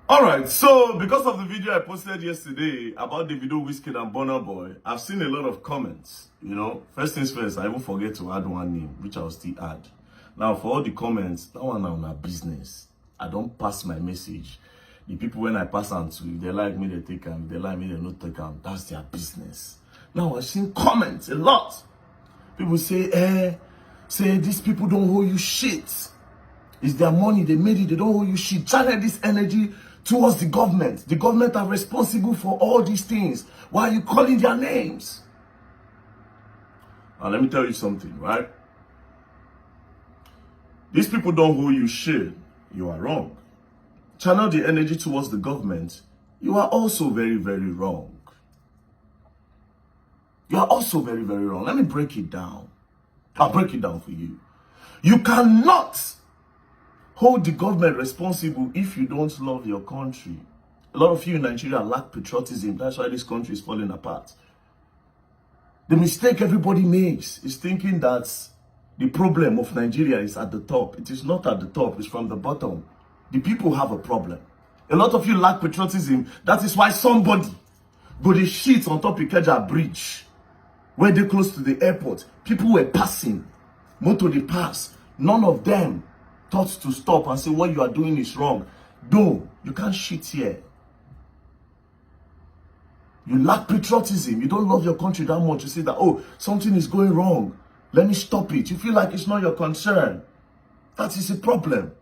Alright, so because of the video I posted yesterday about davido, wizkid and burna boy, I've seen a lot of comments. First things first, I even forget to add one name, which I'll still add. Now, for all the comments, that one on our business. I don't pass my message. The people, when I pass on to, if they like me, they take them. If they like me, they not take them. That's their business. Now, I've seen comments a lot. People say, these people don't owe you shit. It's their money, they made it, they don't owe you shit. Channel this energy towards the government. The government are responsible for all these things. Why are you calling their names? Now, let me tell you something, right? These people don't owe you shit. You are wrong. Channel the energy towards the government. You are also very, very wrong. You are also very, very wrong. Let me break it down. I'll break it down for you. You cannot hold the government responsible if you don't love your country. A lot of you in Nigeria lack patriotism. That's why this country is falling apart. The mistake everybody makes is thinking that the problem of Nigeria is at the top. It is not at the top. It's from the bottom. The people have a problem. A lot of you lack patriotism. That is why somebody go the shit on top of Ikeja Bridge, where they close to the airport. People were passing. Motor they pass. None of them thought to stop and say what you are doing is wrong. No, you can't shit here. You lack patriotism. You don't love your country that much. You say that, oh, something is going wrong. Let me stop it. You feel like it's not your concern. That is a problem.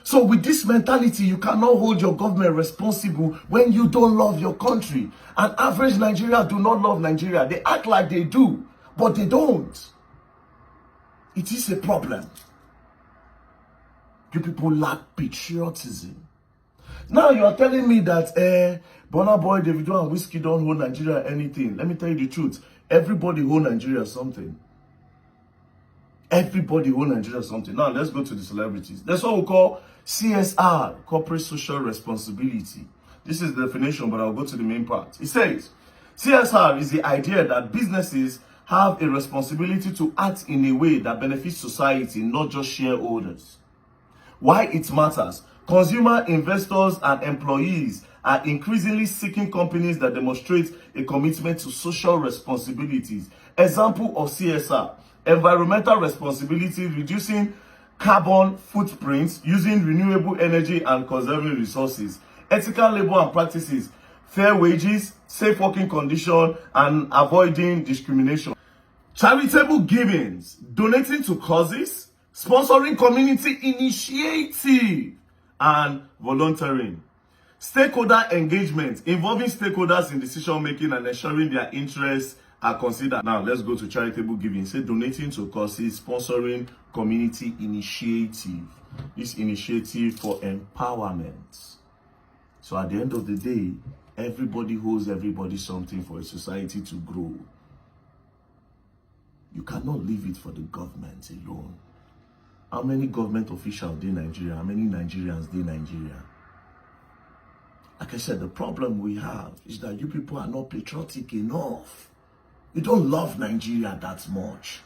So with this mentality, you cannot hold your government responsible when you don't love your country. And average Nigerians do not love Nigeria. They act like they do, but they don't. It is a problem. You people lack patriotism. Now you are telling me that Burna Boy, Davido and wizkid don't hold Nigeria anything. Let me tell you the truth. Everybody hold Nigeria something. Everybody hold Nigeria something. Now let's go to the celebrities. That's what we call CSR, corporate social responsibility. This is the definition, but I'll go to the main part. It says, CSR is the idea that businesses have a responsibility to act in a way that benefits society, not just shareholders. Why it matters? Consumer, investors, and employees are increasingly seeking companies that demonstrate a commitment to social responsibilities. Example of CSR: environmental responsibility, reducing carbon footprints, using renewable energy and conserving resources. Ethical labor and practices, fair wages, safe working conditions, and avoiding discrimination. Charitable givings, donating to causes, sponsoring community initiative, and volunteering. Stakeholder engagement, involving stakeholders in decision making and ensuring their interests are considered. Now let's go to charitable giving. Say donating to causes, sponsoring community initiative. This initiative for empowerment. So at the end of the day, everybody owes everybody something for a society to grow. You cannot leave it for the government alone. How many government officials in Nigeria? How many Nigerians in Nigeria? Like I said, the problem we have is that you people are not patriotic enough. You don't love Nigeria that much.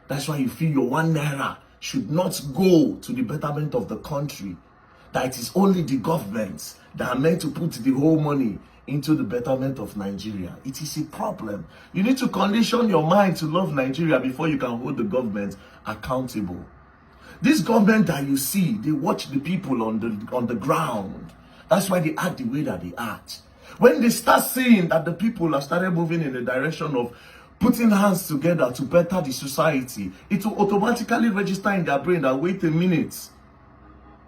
That's why you feel your 1 naira should not go to the betterment of the country. That it is only the governments that are meant to put the whole money into the betterment of Nigeria. It is a problem. You need to condition your mind to love Nigeria before you can hold the government accountable. This government that you see, they watch the people on the ground. That's why they act the way that they act. When they start seeing that the people have started moving in the direction of putting hands together to better the society, it will automatically register in their brain that, wait a minute,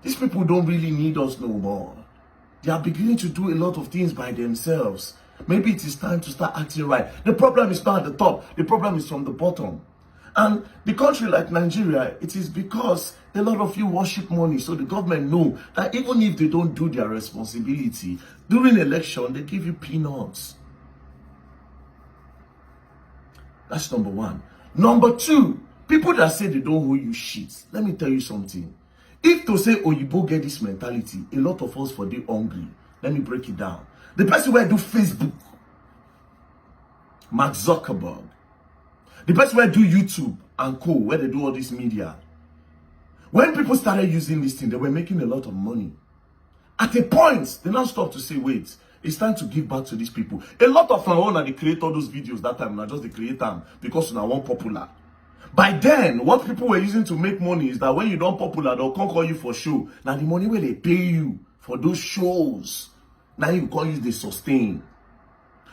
these people don't really need us no more. They are beginning to do a lot of things by themselves. Maybe it is time to start acting right. The problem is not at the top. The problem is from the bottom. And the country like Nigeria, it is because a lot of you worship money. So the government know that even if they don't do their responsibility, during election, they give you peanuts. That's number one. Number two, people that say they don't owe you shit. Let me tell you something. If to say Oyibo get this mentality, a lot of us for they hungry. Let me break it down. The person where do Facebook, Mark Zuckerberg. The person where do YouTube and co, where they do all this media. When people started using this thing, they were making a lot of money. At a point, they now stop to say, wait, it's time to give back to these people. A lot of my own, they create all those videos that time, not just they create them because now one popular. By then, what people were using to make money is that when you don't popular, they'll come call you for show. Now the money where they pay you for those shows, now you call you they sustain.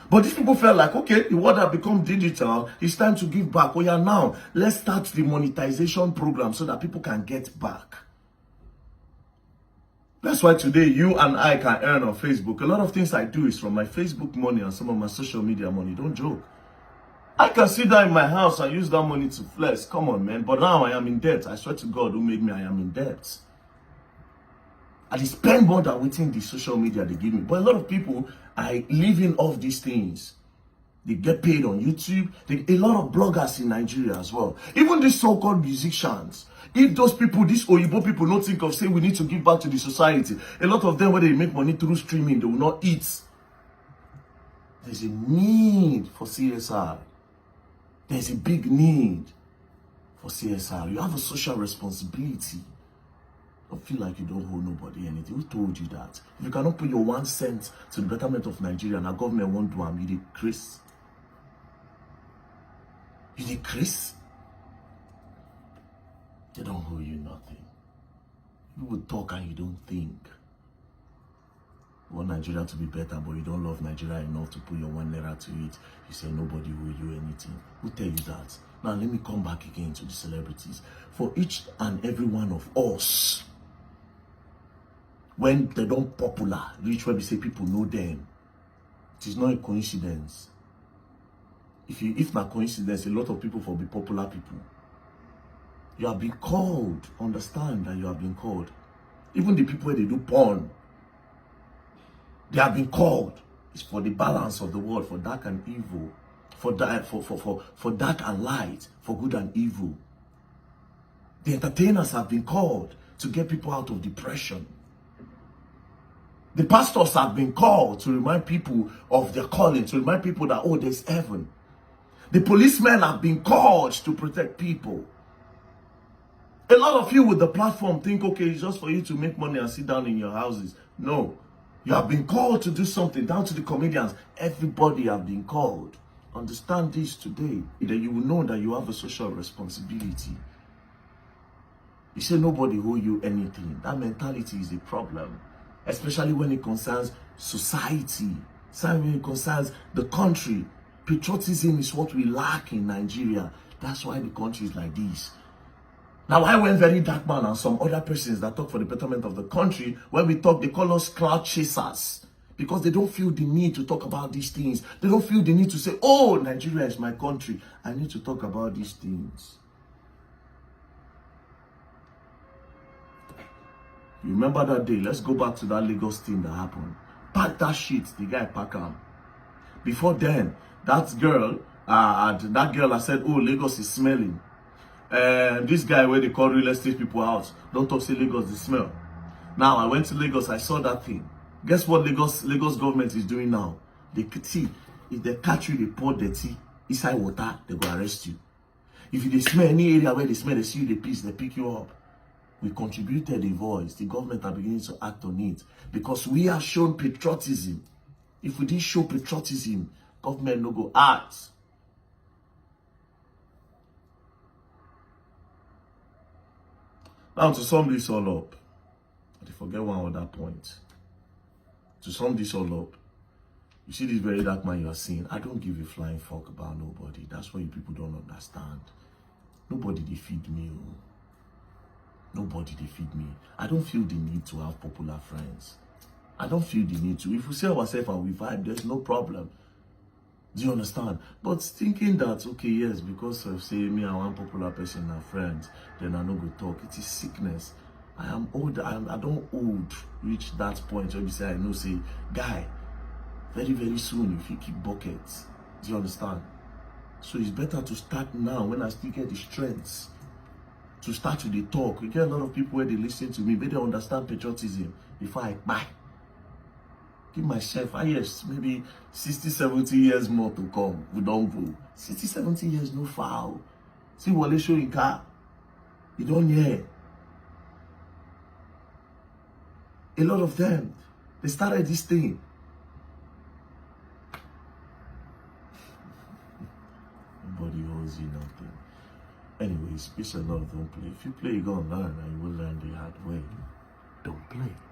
But these people felt like, okay, the world has become digital. It's time to give back. Oh yeah, now let's start the monetization program so that people can get back. That's why today you and I can earn on Facebook. A lot of things I do is from my Facebook money and some of my social media money. Don't joke. I can sit down in my house and use that money to flex. Come on, man. But now I am in debt. I swear to God who made me, I am in debt. I spend more than waiting the social media they give me. But a lot of people are living off these things. They get paid on YouTube. A lot of bloggers in Nigeria as well. Even these so-called musicians. If those people, these Oyibo people, don't think of saying we need to give back to the society. A lot of them, when they make money through streaming, they will not eat. There's a need for CSR. There's a big need for CSR. You have a social responsibility. Don't feel like you don't owe nobody anything. Who told you that? If you cannot put your 1 cent to the betterment of Nigeria and the government won't do them, you dey Chris. You dey Chris? They don't owe you nothing. You will talk and you don't think. You want Nigeria to be better, but you don't love Nigeria enough to put your 1 naira to it. You say nobody owe you anything. Who tell you that? Now let me come back again to the celebrities. For each and every one of us, when they don't popular, reach where we say people know them, it is not a coincidence. If not coincidence, a lot of people will be popular people. You have been called. Understand that you have been called. Even the people where they do porn, they have been called. It's for the balance of the world, for dark and evil, for dark and light, for good and evil. The entertainers have been called to get people out of depression. The pastors have been called to remind people of their calling, to remind people that, oh, there's heaven. The policemen have been called to protect people. A lot of you with the platform think, okay, it's just for you to make money and sit down in your houses. No. You have been called to do something, down to the comedians. Everybody have been called. Understand this today. Then you will know that you have a social responsibility. You say nobody owe you anything. That mentality is a problem. Especially when it concerns society. When it concerns the country. Patriotism is what we lack in Nigeria. That's why the country is like this. Now, I went very dark man and some other persons that talk for the betterment of the country. When we talk, they call us cloud chasers. Because they don't feel the need to talk about these things. They don't feel the need to say, oh, Nigeria is my country. I need to talk about these things. You remember that day? Let's go back to that Lagos thing that happened. Pack that shit. The guy pack him. Before then, that girl I said, oh, Lagos is smelling. This guy where they call real estate people out, don't talk say Lagos the smell. Now I went to Lagos, I saw that thing. Guess what Lagos government is doing now? They see if they catch you, they pour dirty inside water, they go arrest you. If you smell any area where they smell, they see you, they piss, they pick you up. We contributed a voice. The government are beginning to act on it because we have shown patriotism. If we didn't show patriotism, government no go act. Now, to sum this all up, I forget one other point. To sum this all up, you see this very dark man you are seeing, I don't give a flying fuck about nobody. That's what you people don't understand. Nobody they feed me. Nobody they feed me. I don't feel the need to have popular friends. I don't feel the need to. If we say ourselves and we vibe, there's no problem. Do you understand? But thinking that, okay, yes, because of, say, me and one popular person are friends, then I no go talk. It is sickness. I am old. I don't old reach that point where we say, I know, say, guy, very, very soon, if you keep buckets. Do you understand? So it's better to start now when I still get the strength to start to the talk. We get a lot of people where they listen to me, but they understand patriotism before I buy. Give myself, yes, maybe 60, 70 years more to come. We don't go. 60, 70 years, no foul. See what they show in car. You don't hear. A lot of them, they started this thing. Nobody owes you nothing. Anyways, peace and love, don't play. If you play, you're gonna learn, and you will learn the hard way. Don't play.